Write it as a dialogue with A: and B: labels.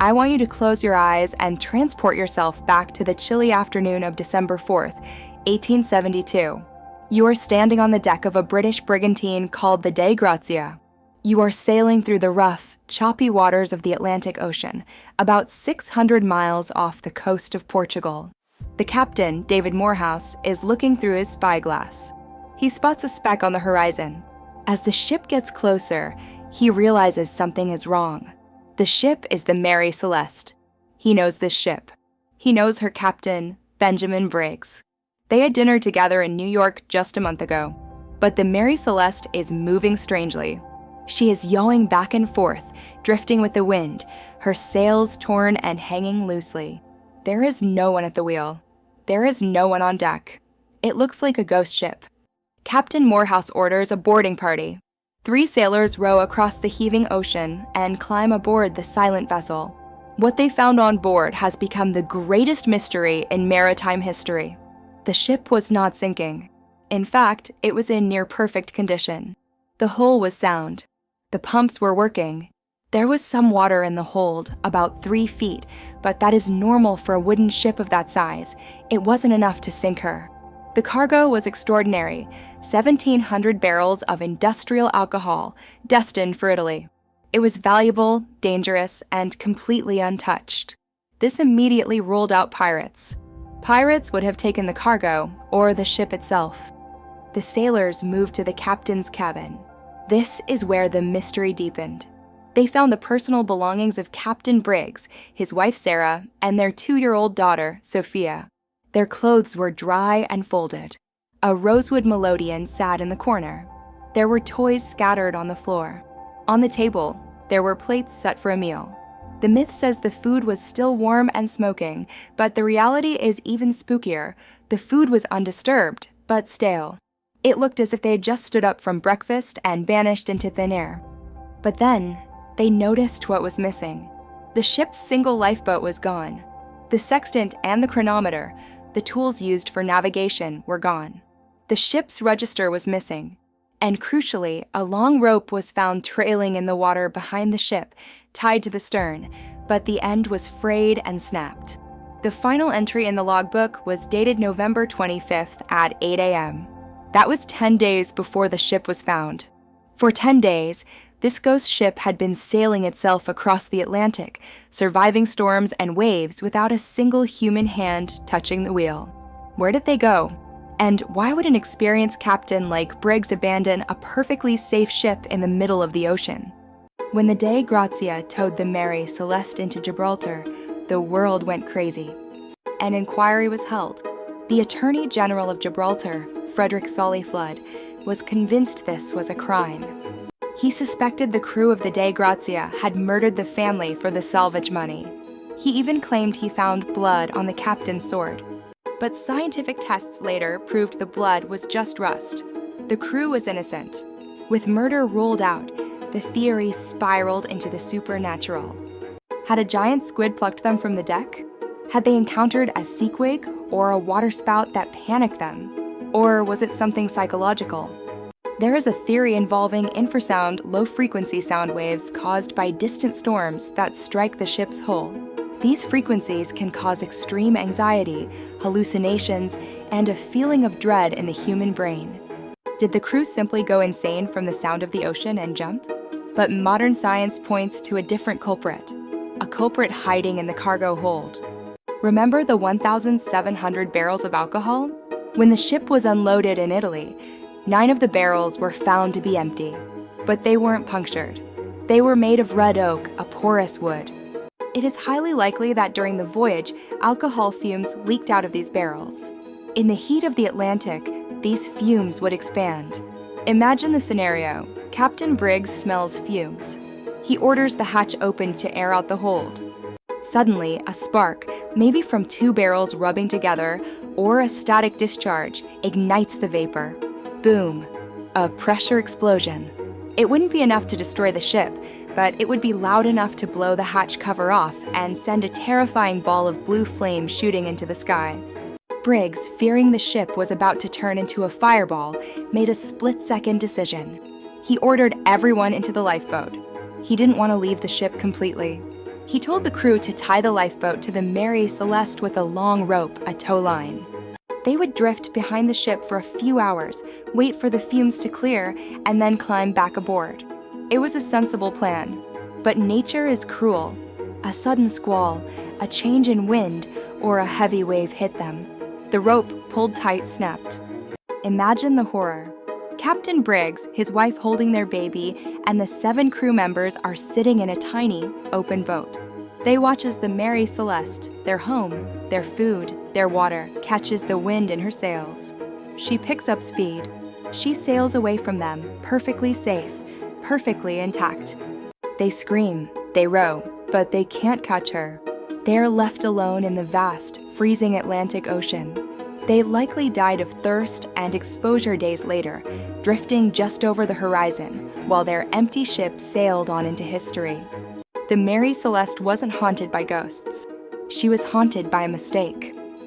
A: I want you to close your eyes and transport yourself back to the chilly afternoon of December 4th, 1872. You are standing on the deck of a British brigantine called the Dei Grazia. You are sailing through the rough, choppy waters of the Atlantic Ocean, about 600 miles off the coast of Portugal. The captain, David Morehouse, is looking through his spyglass. He spots a speck on the horizon. As the ship gets closer, he realizes something is wrong. The ship is the Mary Celeste. He knows this ship. He knows her captain, Benjamin Briggs. They had dinner together in New York just a month ago. But the Mary Celeste is moving strangely. She is yawing back and forth, drifting with the wind, her sails torn and hanging loosely. There is no one at the wheel. There is no one on deck. It looks like a ghost ship. Captain Morehouse orders a boarding party. 3 sailors row across the heaving ocean and climb aboard the silent vessel. What they found on board has become the greatest mystery in maritime history. The ship was not sinking. In fact, it was in near-perfect condition. The hull was sound. The pumps were working. There was some water in the hold, about 3 feet, but that is normal for a wooden ship of that size. It wasn't enough to sink her. The cargo was extraordinary, 1,700 barrels of industrial alcohol, destined for Italy. It was valuable, dangerous, and completely untouched. This immediately ruled out pirates. Pirates would have taken the cargo, or the ship itself. The sailors moved to the captain's cabin. This is where the mystery deepened. They found the personal belongings of Captain Briggs, his wife Sarah, and their 2-year-old daughter, Sophia. Their clothes were dry and folded. A rosewood melodeon sat in the corner. There were toys scattered on the floor. On the table, there were plates set for a meal. The myth says the food was still warm and smoking, but the reality is even spookier. The food was undisturbed, but stale. It looked as if they had just stood up from breakfast and vanished into thin air. But then, they noticed what was missing. The ship's single lifeboat was gone. The sextant and the chronometer, the tools used for navigation, were gone. The ship's register was missing. And crucially, a long rope was found trailing in the water behind the ship, tied to the stern, but the end was frayed and snapped. The final entry in the logbook was dated November 25th at 8 a.m. That was 10 days before the ship was found. For 10 days, this ghost ship had been sailing itself across the Atlantic, surviving storms and waves without a single human hand touching the wheel. Where did they go? And why would an experienced captain like Briggs abandon a perfectly safe ship in the middle of the ocean? When the Dei Grazia towed the Mary Celeste into Gibraltar, the world went crazy. An inquiry was held. The Attorney General of Gibraltar, Frederick Solly Flood, was convinced this was a crime. He suspected the crew of the Dei Grazia had murdered the family for the salvage money. He even claimed he found blood on the captain's sword. But scientific tests later proved the blood was just rust. The crew was innocent. With murder ruled out, the theory spiraled into the supernatural. Had a giant squid plucked them from the deck? Had they encountered a seaquake or a waterspout that panicked them? Or was it something psychological? There is a theory involving infrasound, low-frequency sound waves caused by distant storms that strike the ship's hull. These frequencies can cause extreme anxiety, hallucinations, and a feeling of dread in the human brain. Did the crew simply go insane from the sound of the ocean and jump? But modern science points to a different culprit, a culprit hiding in the cargo hold. Remember the 1,700 barrels of alcohol? When the ship was unloaded in Italy, 9 of the barrels were found to be empty, but they weren't punctured. They were made of red oak, a porous wood. It is highly likely that during the voyage, alcohol fumes leaked out of these barrels. In the heat of the Atlantic, these fumes would expand. Imagine the scenario. Captain Briggs smells fumes. He orders the hatch opened to air out the hold. Suddenly, a spark, maybe from 2 barrels rubbing together, or a static discharge, ignites the vapor. Boom. A pressure explosion. It wouldn't be enough to destroy the ship, but it would be loud enough to blow the hatch cover off and send a terrifying ball of blue flame shooting into the sky. Briggs, fearing the ship was about to turn into a fireball, made a split-second decision. He ordered everyone into the lifeboat. He didn't want to leave the ship completely. He told the crew to tie the lifeboat to the Mary Celeste with a long rope, a tow line. They would drift behind the ship for a few hours, wait for the fumes to clear, and then climb back aboard. It was a sensible plan. But nature is cruel. A sudden squall, a change in wind, or a heavy wave hit them. The rope, pulled tight, snapped. Imagine the horror. Captain Briggs, his wife holding their baby, and the 7 crew members are sitting in a tiny, open boat. They watch as the Mary Celeste, their home, their food, their water, catches the wind in her sails. She picks up speed. She sails away from them, perfectly safe, perfectly intact. They scream, they row, but they can't catch her. They're left alone in the vast, freezing Atlantic Ocean. They likely died of thirst and exposure days later, drifting just over the horizon, while their empty ship sailed on into history. The Mary Celeste wasn't haunted by ghosts. She was haunted by a mistake.